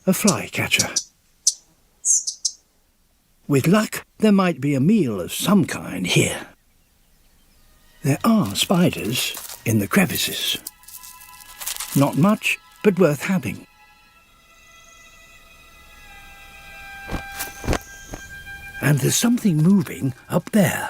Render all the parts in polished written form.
a flycatcher. With luck, there might be a meal of some kind here. There are spiders in the crevices. Not much, but worth having. And there's something moving up there.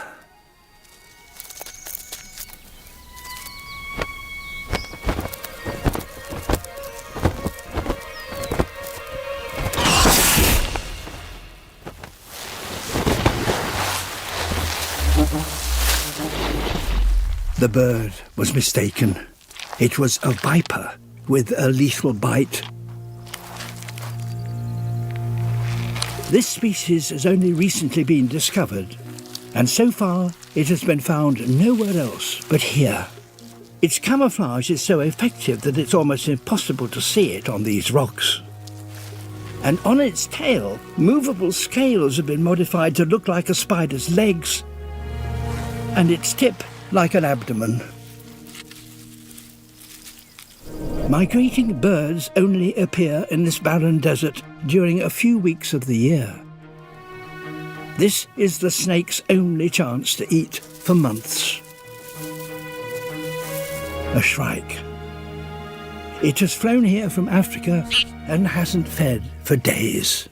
The bird was mistaken. It was a viper with a lethal bite. This species has only recently been discovered, and so far it has been found nowhere else but here. Its camouflage is so effective that it's almost impossible to see it on these rocks. And on its tail, movable scales have been modified to look like a spider's legs, and its tip like an abdomen. Migrating birds only appear in this barren desert during a few weeks of the year. This is the snake's only chance to eat for months. A shrike. It has flown here from Africa and hasn't fed for days.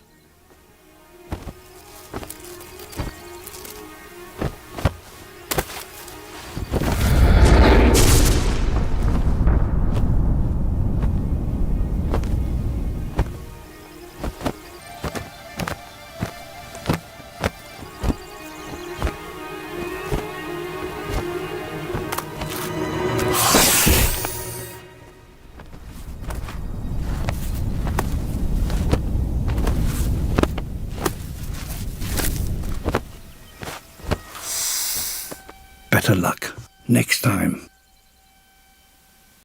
Better luck next time.